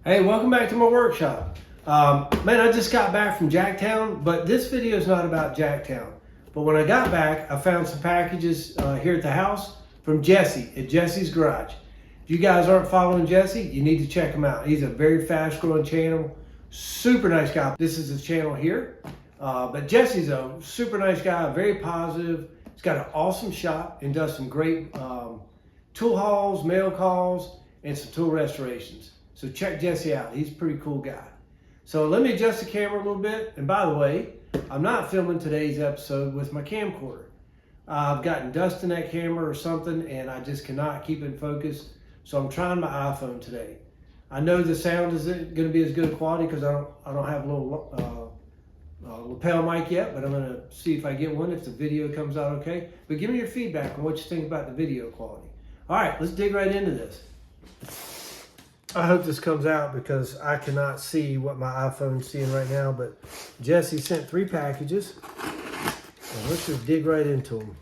Hey, welcome back to my workshop. Man, I just got back from Jacktown, but this video is not about Jacktown. But when I got back, I found some packages here at the house from Jesse at Jesse's Garage. If you guys aren't following Jesse, you need to check him out. He's a very fast growing channel, super nice guy. This is his channel here, but Jesse's a super nice guy, very positive. He's got an awesome shop and does some great tool hauls, mail calls, and some tool restorations. So check Jesse out. He's a pretty cool guy. So let me adjust the camera a little bit. And by the way, I'm not filming today's episode with my camcorder. I've gotten dust in that camera or something, and I just cannot keep it in focus. So I'm trying my iPhone today. I know the sound isn't going to be as good quality because I don't have a little lapel mic yet, but I'm going to see if I get one if the video comes out okay. But give me your feedback on what you think about the video quality. All right, let's dig right into this. I hope this comes out because I cannot see what my iPhone's seeing right now, but Jesse sent 3 packages. And let's just dig right into them.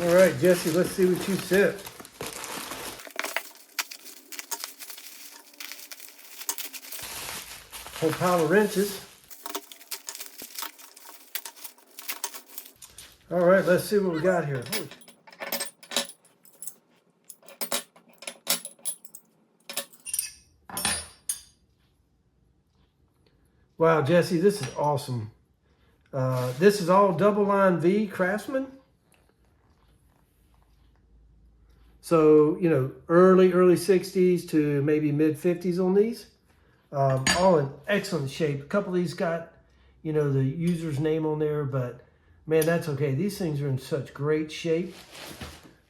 All right, Jesse, let's see what you sent. Whole pile of wrenches. All right, let's see what we got here. Wow, Jesse, this is awesome. This is all double line V Craftsman. So, you know, early 60s to maybe mid 50s on these. All in excellent shape. A couple of these got, you know, the user's name on there, but man, that's okay. These things are in such great shape.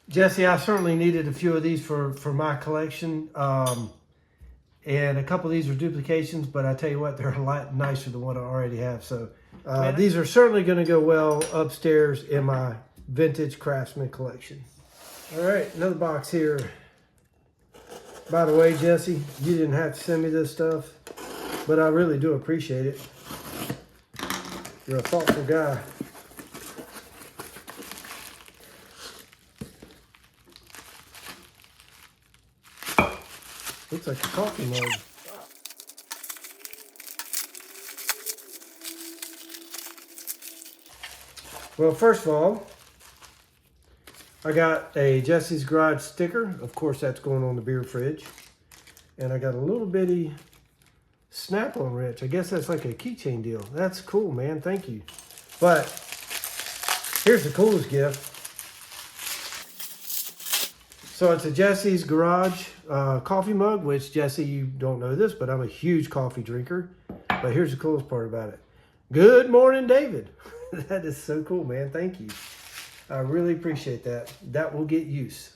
Jesse, I certainly needed a few of these for my collection. And a couple of these are duplications, but I tell you what, they're a lot nicer than what I already have. So these are certainly going to go well upstairs in my vintage Craftsman collection. All right, another box here. By the way, Jesse, you didn't have to send me this stuff, but I really do appreciate it. You're a thoughtful guy. Looks like a coffee mug. Well, first of all, I got a Jesse's Garage sticker. Of course, that's going on the beer fridge. And I got a little bitty snap-on wrench. I guess that's like a keychain deal. That's cool, man. Thank you. But here's the coolest gift. So it's a Jesse's Garage coffee mug, which, Jesse, you don't know this, but I'm a huge coffee drinker. But here's the coolest part about it. Good morning, David. That is so cool, man. Thank you. I really appreciate that. That will get use.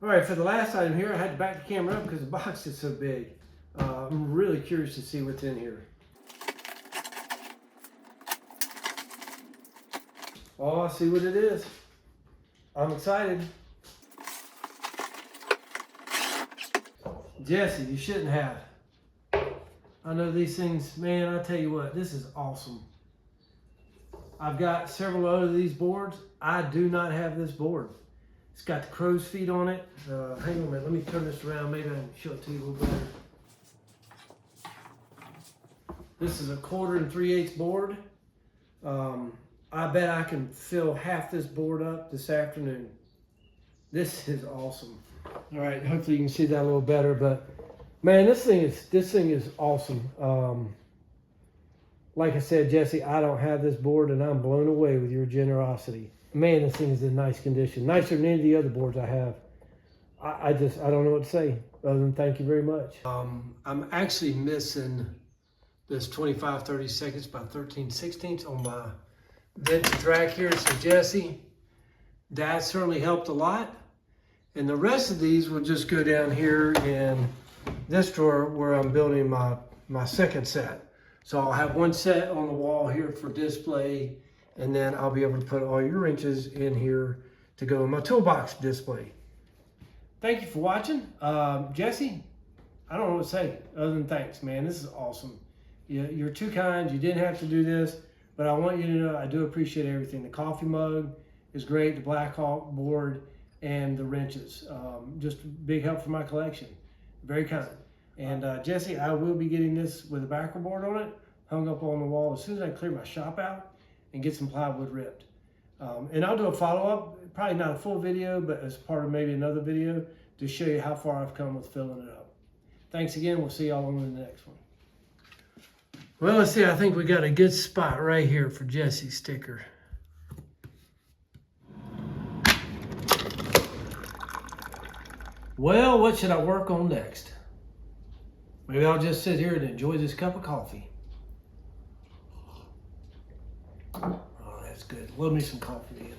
All right, for the last item here, I had to back the camera up because the box is so big. I'm really curious to see what's in here. Oh, I see what it is. I'm excited. Jesse, you shouldn't have. I know these things, man, I tell you what, this is awesome. I've got several other of these boards. I do not have this board. It's got the crow's feet on it. Hang on a minute, let me turn this around. Maybe I can show it to you a little better. This is a 1/4 3/8 board. I bet I can fill half this board up this afternoon. This is awesome. All right, hopefully you can see that a little better, but man, this thing is awesome. Like I said, Jesse, I don't have this board, and I'm blown away with your generosity. Man, this thing is in nice condition, nicer than any of the other boards I have. I don't know what to say other than thank you very much. I'm actually missing this 25-30 seconds by 13/16 on my vintage rack here. So Jesse, that certainly helped a lot. And the rest of these will just go down here in this drawer where I'm building my second set. So I'll have one set on the wall here for display, and then I'll be able to put all your wrenches in here to go in my toolbox display. Thank you for watching. Jesse, I don't know what to say other than thanks, man. This is awesome. You're too kind. You didn't have to do this, but I want you to know I do appreciate everything. The coffee mug is great, the Blackhawk board, and the wrenches. Just a big help for my collection. Very kind. And Jesse, I will be getting this with a backer board on it, hung up on the wall as soon as I clear my shop out and get some plywood ripped. And I'll do a follow-up, probably not a full video, but as part of maybe another video to show you how far I've come with filling it up. Thanks again. We'll see y'all on the next one. Well, let's see. I think we got a good spot right here for Jesse's sticker. Well, what should I work on next? Maybe I'll just sit here and enjoy this cup of coffee. Oh, that's good. Love me some coffee, man.